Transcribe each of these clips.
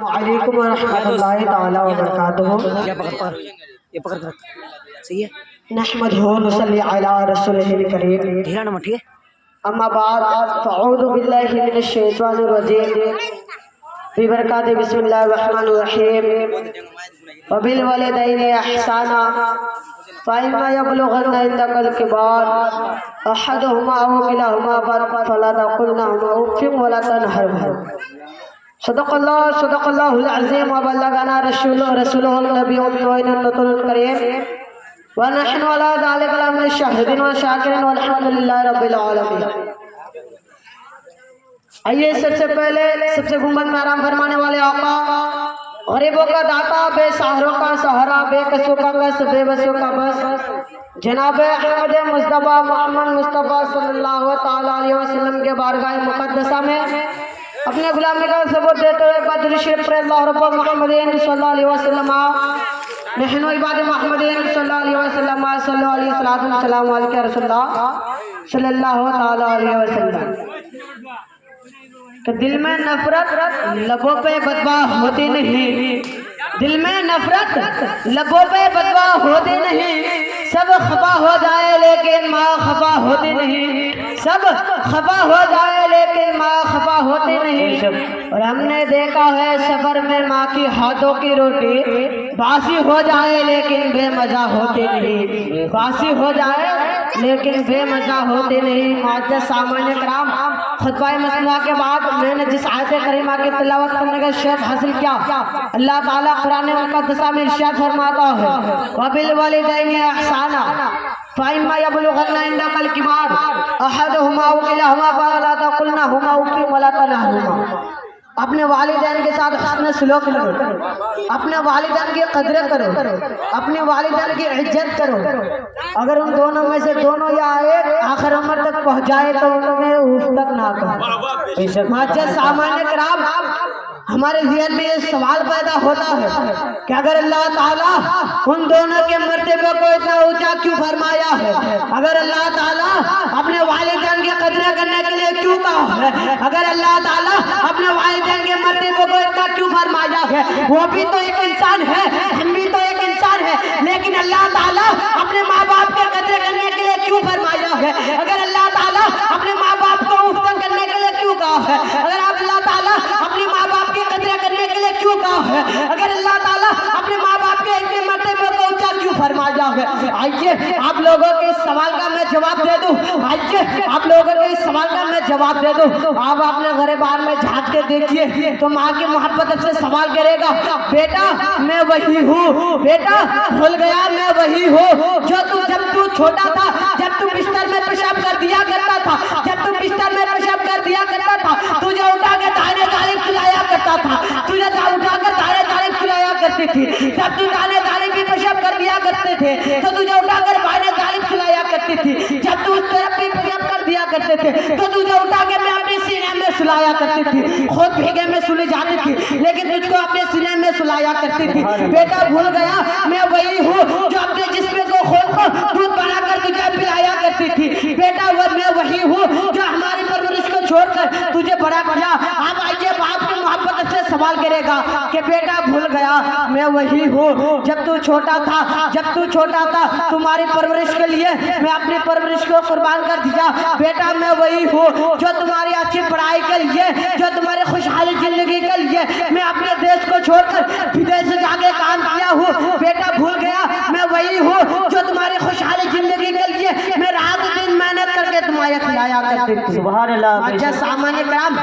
वालेकुम रहमतुल्लाहि ताला व बरकातुहू। ये पकड़ कर सही है। नहमदुहू व नुसल्ली अला रसूलिहिल करीम। ढीला नमक ठीक है। अम्मा बाद फ़अऊज़ु बिल्लाहि मिनश शैतानिर रजीम। बिबरकाति बिस्मिल्लाहिर रहमानिर रहीम। व बिल वालिदैनि इहसाना फ़इम्मा यबलुगन्ना इंदकल किबार अहदुहुमा अव किलाहुमा फला तक़ुल लहुमा उफ़्फ़िन व ला तनहरहुमा। सदक़ल्लाहुल अज़ीम व बल्लगना रसूलुहुन नबियुल करीम व नहनु अला ज़ालिका लमिनश शाहिदीन व शाकिरीन वल्हम्दुलिल्लाहि रब्बिल आलमीन। आइए सबसे पहले सबसे गुंबद में आराम फरमाने वाले आका, गरीबों का दाता, बेसहारों का सहारा, बेकसों का कस, बेबसों का बस, जनाब अहमद मुस्तफ़ा मोहम्मद मुस्तफ़ा सल्लल्लाहु ताला अलैहि वसल्लम के बारगाह मुक़द्दसा में अपने गुलामी का सबूत देते हुए बदर शरीफ पर अल्लाह रब्बु मुहम्मदीन सल्लल्लाहु अलैहि वसल्लम नहनु इबाद मुहम्मदीन सल्लल्लाहु अलैहि वसल्लम सल्लल्लाहु अलैहि वसल्लम अलैहि रसूलुल्लाह सल्लल्लाहु ताला अलैहि वसल्लम। कि दिल में नफरत लबों पे बदवा होती नहीं, दिल में नफरत लबों पे बदवा होती नहीं, सब खफा हो जाए लेकिन माँ खफा होती नहीं, सब खफा हो जाए लेकिन माँ खफा होती नहीं। और हमने देखा है सफर में माँ की हाथों की रोटी बासी हो जाए लेकिन बेमजा होती नहीं, बासी हो जाए लेकिन बेमजा होती नहीं। मुअज़्ज़ज़ सामान्य कराम, खुतबा मसला के बाद मैंने जिस आयत करीमा की तिलावत करने का शर्फ हासिल किया, अल्लाह ताला कुरान मुक़द्दसा में इरशाद फरमाता है व बिल वालिदैनि इहसाना फ़इम्मा यबलुगन्ना इंदकल किबार अहदुहुमा अव किलाहुमा फला तक़ुल लहुमा उफ़्फ़िन व ला तनहरहुमा। अपने वालिदैन के साथ हस्न सलूक करो, अपने वालिदैन की कदर करो, अपने वालिदैन की इज्जत करो। अगर उन दोनों में से दोनों या एक आखिर उम्र तक पहुँचाए तो उनमें उफ तक ना करो। मुअज़्ज़ज़ सामान्य कराम, हमारे ज़हन में ये सवाल पैदा होता है कि अगर अल्लाह ताला उन दोनों के मर्तबे को इतना ऊंचा क्यों फरमाया है, अगर अल्लाह ताला अपने वालिदैन की कदर करने के लिए क्यों कहा है, अगर अल्लाह ताला अपने वालिदैन के मर्तबे को इतना क्यों फरमाया है, वो भी तो एक इंसान है, हम भी तो एक इंसान है, लेकिन अल्लाह ताला अपने माँ बाप के कदर करने के लिए क्यों फरमाया है, अगर अल्लाह ताला अपने माँ बाप को उफ़्फ़ करने के लिए क्यों कहा है, अगर अल्लाह ताला अपने माँ बाप की कदर करने के लिए क्यों कहा है, अगर अल्लाह ताला अपने माँ बाप के इतने मर्तबे को ऊंचा क्यों फरमाया है। आइए आप लोगों के इस सवाल का मैं जवाब दे दूं, आइए आप लोगों के इस सवाल का मैं जवाब दे दूं। आप अपने घर बार में झांक के देखिए तो माँ की मोहब्बत से सवाल करेगा, बेटा मैं वही हूँ, बेटा भूल गया मैं वही हूँ जो तू जब तू छोटा था, जब तू बिस्तर में पेशाब कर दिया करता था, जब तू बिस्तर में पेशाब कर दिया करता था, तुझे उठा के दाने दाने खिलाया करता था, तुझे उठा कर दाने दाने खिलाया करती थी, जब तू दाने दाने भी पेशाब कर दिया करते थे तो तुझे उठाकर दाने दाने खिलाया करती थी, जब तू उस तरफ भी पेशाब कर दिया करते थे तो तुझे उठा के मैं अपने सीने में सुलाया करती थी, खुद भीगे में सुली जाती थी लेकिन तुझको अपने सीने में सुलाया करती थी। बेटा भूल गया मैं वही हूँ जो अपने जिस्म को खुद को दूध बनाकर तुझे पिलाया करती थी, बेटा वो मैं वही हूँ जो हमारी परवरिश को छोड़कर तुझे बड़ा किया। अब आइए बाप की मोहब्बत से सवाल करेगा कि बेटा भूल गया मैं वही हूँ जब तू छोटा था, जब तू छोटा था तुम्हारी परवरिश के लिए मैं अपनी परवरिश को कुर्बान कर दिया, बेटा मैं वही हूँ जो तुम्हारी अच्छी पढ़ाई के लिए, जो तुम्हारी खुशहाली जिंदगी के लिए मैं अपने देश को छोड़कर विदेश जाके काम किया हूँ, बेटा भूल गया मैं वही हूँ जो तुम्हारी खुशहाली जिंदगी के लिए मैं रात दिन मेहनत करके तुम्हारे खिलाया करती थी। सुभान अल्लाह। सामान्य कराम,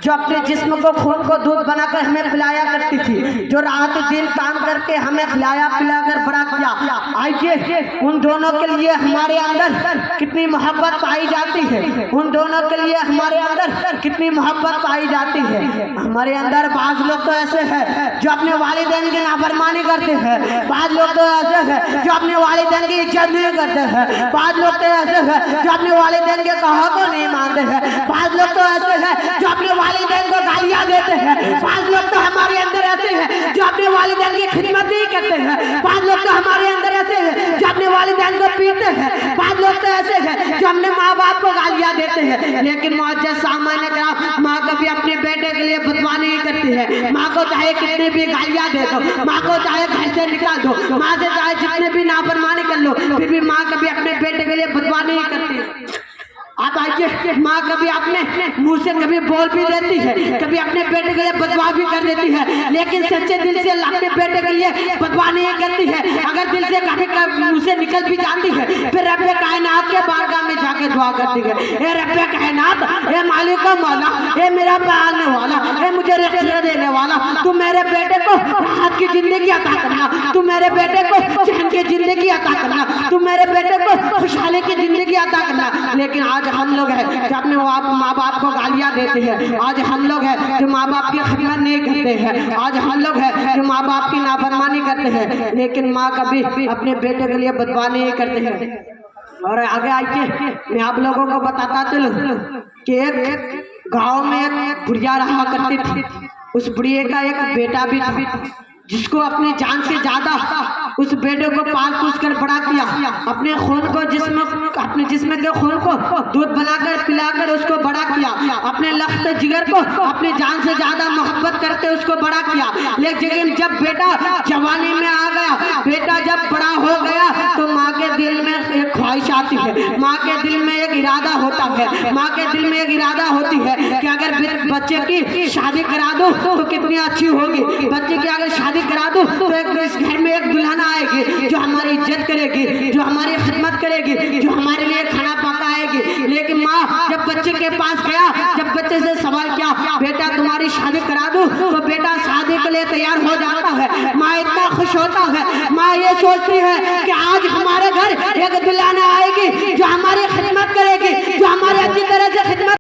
जो अपने जिस्म को खून को दूध बनाकर हमें पिलाया करती थी, जो रात दिन काम करके हमें खिलाया पिलाकर बड़ा किया। आइए उन दोनों के लिए हमारे अंदर कितनी मोहब्बत पाई जाती है, उन दोनों के लिए हमारे अंदर कितनी मोहब्बत पाई जाती है। हमारे अंदर बाज लोग तो ऐसे हैं जो अपने वालिदैन की नाफरमानी करते हैं, बाज लोग तो ऐसे हैं जो अपने वालिदैन की इज्जत नहीं करते हैं, बाज लोग तो ऐसे हैं जो अपने वालिदैन के कहा को नहीं मानते हैं, बाज लोग तो ऐसे हैं जो अपने वालिदैन को गालियाँ देते हैं, बाज लोग तो हमारे अंदर ऐसे हैं जो अपने वालिदैन की खिदमत नहीं करते हैं, बाज लोग तो हमारे अंदर ऐसे हैं जो अपने वालिदैन को पीटते हैं, बाज लोग तो ऐसे हैं जो अपने माँ बाप को गालियाँ देते हैं। लेकिन मुअज़्ज़ज़ सामान्य कराम, माँ कभी अपने बेटे के के लिए बदवा नहीं करती है। माँ को चाहे कितने भी गालियाँ दे दो, माँ को चाहे घर से निकाल दो, माँ से चाहे जितने भी नाफरमानी कर लो, फिर भी माँ कभी अपने बेटे के लिए बदवा नहीं करती। आप आइए, माँ कभी अपने मुंह से कभी बोल भी देती है, कभी अपने बेटे के लिए बदवा भी कर देती है, लेकिन सच्चे दिल से अपने बेटे के लिए बदवा नहीं करती है। अगर दिल से कभी मुंह से निकल भी जाती है, फिर रब्बे कायनात के बारगाह में जाके दुआ करती है, ए रब्बे कायनात, ए मालिक मौला, ए मेरा पालने वाला, ए मुझे रिज़्क़ देने वाला, तू मेरे बेटे को राहत की जिंदगी अता करना, तू मेरे बेटे को चैन की जिंदगी अता करना, तू मेरे बेटे को खुशहाली की जिंदगी अता करना। लेकिन आज हम लोग हैं जो अपने माँ बाप को गालियाँ देते हैं, आज हम लोग हैं जो माँ बाप की खिदमत नहीं करते हैं, आज हम लोग हैं जो माँ बाप की नाफरमानी करते हैं, लेकिन माँ कभी अपने बेटे के लिए बदवा नहीं करते हैं। और आगे आइए, मैं आप लोगों को बताता चलूं कि एक गांव में एक बुढ़िया रहा करती थी। उस बुढ़िया का एक बेटा भी था, जिसको अपनी जान से ज्यादा उस बेटे को पाल पोस कर बड़ा किया, अपने खून को अपने जिस्म के खून को दूध बनाकर पिलाकर उसको बड़ा किया, अपने लख्त जिगर को अपनी जान से ज्यादा मोहब्बत करते उसको बड़ा किया। लेकिन जब बेटा जवानी में आ गया, बेटा जब बड़ा हो गया, तो माँ के दिल में एक ख्वाहिश आती है, माँ के दिल में एक इरादा होता है, माँ के दिल में एक इरादा होती है कि अगर बच्चे की शादी करा दो तो कितनी अच्छी होगी, बच्चे की अगर शादी करा दो तो इस घर में एक दुल्हन आएगी जो हमारी इज्जत करेगी, जो हमारी खिदमत करेगी, जो हमारे लिए खाना पकाएगी। लेकिन माँ जब बच्चे के पास गया, जब बच्चे से सवाल किया, बेटा तुम्हारी शादी करा दूं, तो बेटा शादी के लिए तैयार हो जाता है। माँ इतना खुश होता है, माँ ये सोचती है कि आज हमारे घर एक दुल्हन आएगी जो हमारी खिदमत करेगी, जो हमारी अच्छी तरह से खिदमत